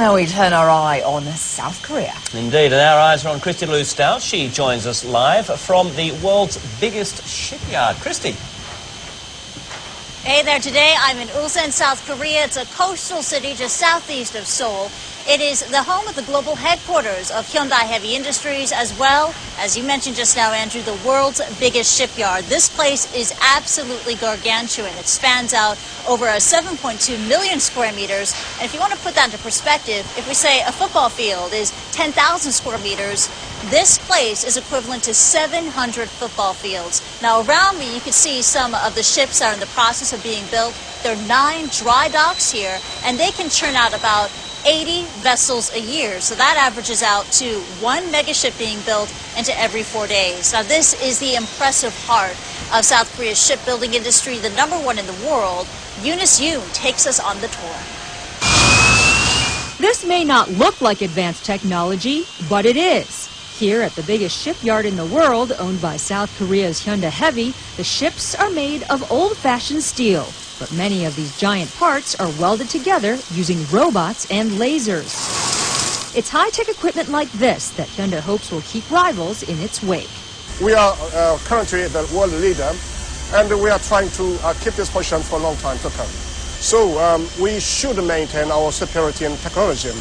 now we turn our eye on South Korea. Indeed, and our eyes are on Christy Lou Stout. She joins us live from the world's biggest shipyard. Christy. Hey there, today I'm in Ulsan, South Korea. It's a coastal city just southeast of Seoul. It is the home of the global headquarters of Hyundai Heavy Industries, as well as you mentioned just now, Andrew, the world's biggest shipyard. This place is absolutely gargantuan. It spans out over 7.2 million square meters. And if you want to put that into perspective, if we say a football field is 10,000 square meters, this place is equivalent to 700 football fields. Now, around me, you can see some of the ships that are in the process of being built. There are 9 dry docks here, and they can churn out about 80 vessels a year. So that averages out to 1 mega ship being built into every 4 days. Now, this is the impressive heart of South Korea's shipbuilding industry, the #1 in the world. Eunice Yoon takes us on the tour. This may not look like advanced technology, but it is. Here at the biggest shipyard in the world, owned by South Korea's Hyundai Heavy, the ships are made of old-fashioned steel. But many of these giant parts are welded together using robots and lasers. It's high-tech equipment like this that Hyundai hopes will keep rivals in its wake. We are currently the world leader, and we are trying to keep this position for a long time to come. So we should maintain our superiority in technology.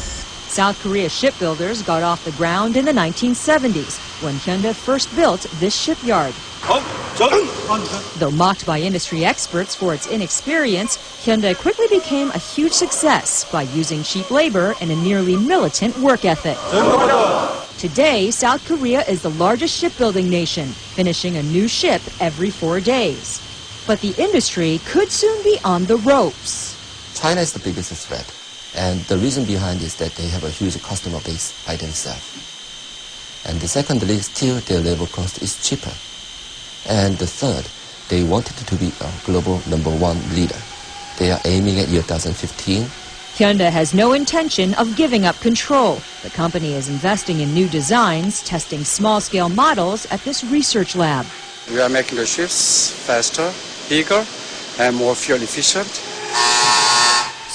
South Korea shipbuilders got off the ground in the 1970s when Hyundai first built this shipyard. Though mocked by industry experts for its inexperience, Hyundai quickly became a huge success by using cheap labor and a nearly militant work ethic. Today, South Korea is the largest shipbuilding nation, finishing a new ship every 4 days. But the industry could soon be on the ropes. China is the biggest threat. And the reason behind is that they have a huge customer base by themselves. And secondly, still their labor cost is cheaper. And the third, they wanted to be a global #1 leader. They are aiming at year 2015. Hyundai has no intention of giving up control. The company is investing in new designs, testing small-scale models at this research lab. We are making the ships faster, bigger, and more fuel efficient.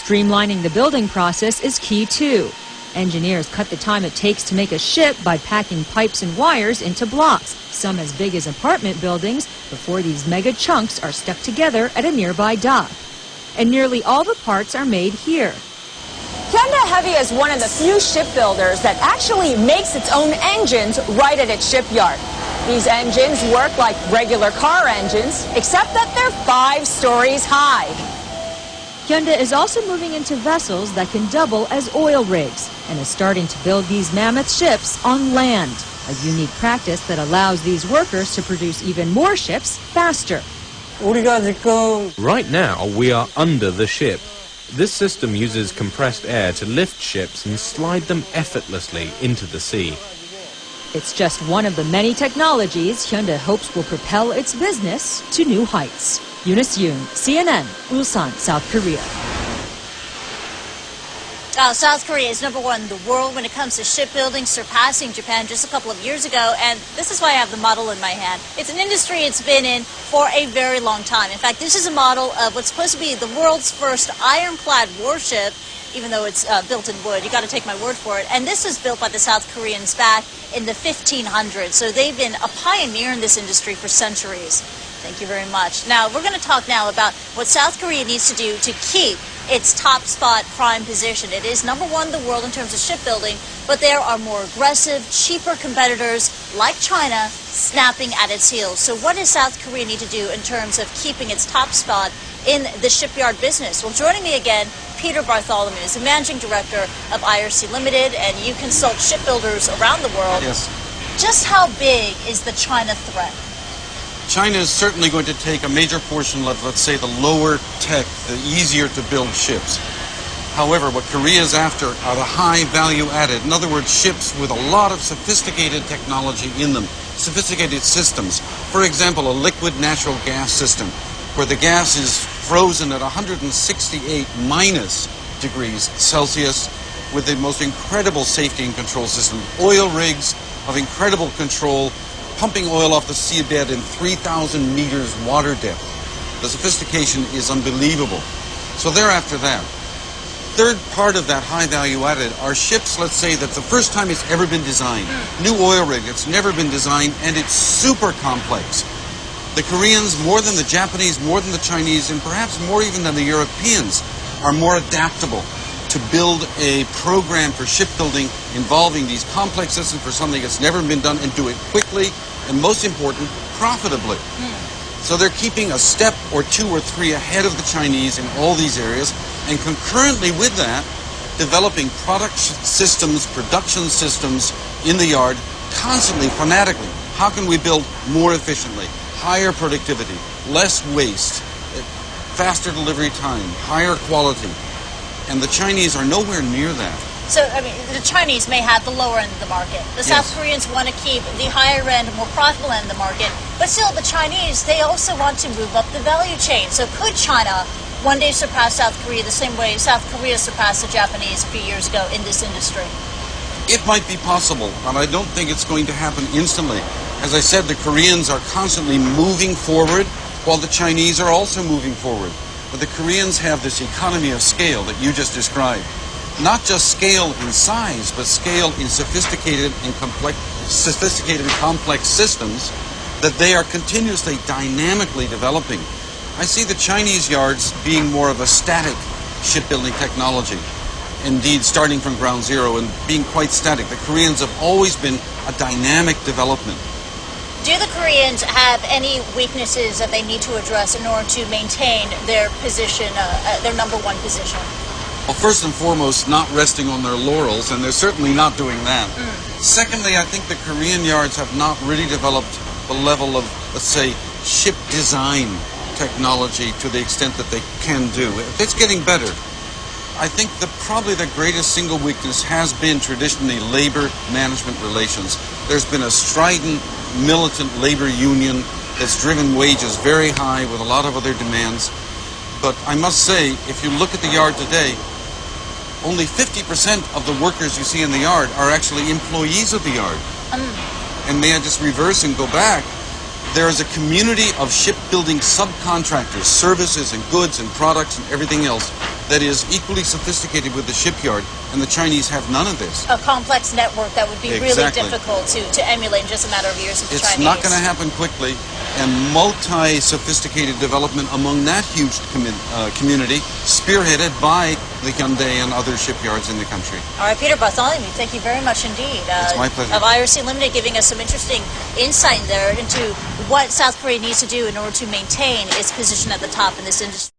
Streamlining the building process is key, too. Engineers cut the time it takes to make a ship by packing pipes and wires into blocks, some as big as apartment buildings, before these mega chunks are stuck together at a nearby dock. And nearly all the parts are made here. Hyundai Heavy is one of the few shipbuilders that actually makes its own engines right at its shipyard. These engines work like regular car engines, except that they're 5 stories high. Hyundai is also moving into vessels that can double as oil rigs and is starting to build these mammoth ships on land, a unique practice that allows these workers to produce even more ships faster. Right now, we are under the ship. This system uses compressed air to lift ships and slide them effortlessly into the sea. It's just one of the many technologies Hyundai hopes will propel its business to new heights. Eunice Yoon, CNN, Ulsan, South Korea. South Korea is #1 in the world when it comes to shipbuilding, surpassing Japan just a couple of years ago, and this is why I have the model in my hand. It's an industry it's been in for a very long time. In fact, this is a model of what's supposed to be the world's first ironclad warship, even though it's built in wood. You got to take my word for it. And this was built by the South Koreans back in the 1500s, so they've been a pioneer in this industry for centuries. Thank you very much. Now, we're going to talk now about what South Korea needs to do to keep its top spot prime position. It is #1 in the world in terms of shipbuilding, but there are more aggressive, cheaper competitors like China snapping at its heels. So what does South Korea need to do in terms of keeping its top spot in the shipyard business? Well, joining me again, Peter Bartholomew is the managing director of IRC Limited, and you consult shipbuilders around the world. Yes. Just how big is the China threat? China is certainly going to take a major portion of, let's say, the lower tech, the easier to build ships. However, what Korea is after are the high value added. In other words, ships with a lot of sophisticated technology in them, sophisticated systems. For example, a liquid natural gas system where the gas is frozen at 168 minus degrees Celsius with the most incredible safety and control system. Oil rigs of incredible control, pumping oil off the seabed in 3,000 meters water depth. The sophistication is unbelievable. So they're after that. third part of that high value added are ships, let's say, that the first time it's ever been designed. New oil rig, it's never been designed, and it's super complex. The Koreans, more than the Japanese, more than the Chinese, and perhaps more even than the Europeans, are more adaptable to build a program for shipbuilding involving these complex systems for something that's never been done, and do it quickly, and most important, profitably. So they're keeping a step or two or three ahead of the Chinese in all these areas, and concurrently with that, developing product systems, production systems in the yard, constantly, fanatically. How can we build more efficiently, higher productivity, less waste, faster delivery time, higher quality? And the Chinese are nowhere near that. So, I mean, the Chinese may have the lower end of the market. The South Koreans want to keep the higher end, more profitable end of the market. But still, the Chinese, they also want to move up the value chain. So could China one day surpass South Korea the same way South Korea surpassed the Japanese a few years ago in this industry? It might be possible, but I don't think it's going to happen instantly. As I said, the Koreans are constantly moving forward, while the Chinese are also moving forward. But the Koreans have this economy of scale that you just described. Not just scale in size, but scale in sophisticated and complex systems that they are continuously, dynamically developing. I see the Chinese yards being more of a static shipbuilding technology. Indeed, starting from ground zero and being quite static. The Koreans have always been a dynamic development. Do the Koreans have any weaknesses that they need to address in order to maintain their position, their number one position? Well, first and foremost, not resting on their laurels, and they're certainly not doing that. Secondly, I think the Korean yards have not really developed the level of, let's say, ship design technology to the extent that they can do. It's getting better. I think probably the greatest single weakness has been traditionally labor management relations. There's been a strident, militant labor union that's driven wages very high with a lot of other demands. But I must say, if you look at the yard today, only 50% of the workers you see in the yard are actually employees of the yard. And may I just reverse and go back? There is a community of shipbuilding subcontractors, services and goods and products and everything else that is equally sophisticated with the shipyard, and the Chinese have none of this. A complex network that would be really difficult to emulate in just a matter of years with the Chinese. It's not going to happen quickly, and multi-sophisticated development among that huge community, spearheaded by the Hyundai and other shipyards in the country. All right, Peter Bartholomew, thank you very much indeed. It's my pleasure. Of IRC Limited, giving us some interesting insight there into what South Korea needs to do in order to maintain its position at the top in this industry.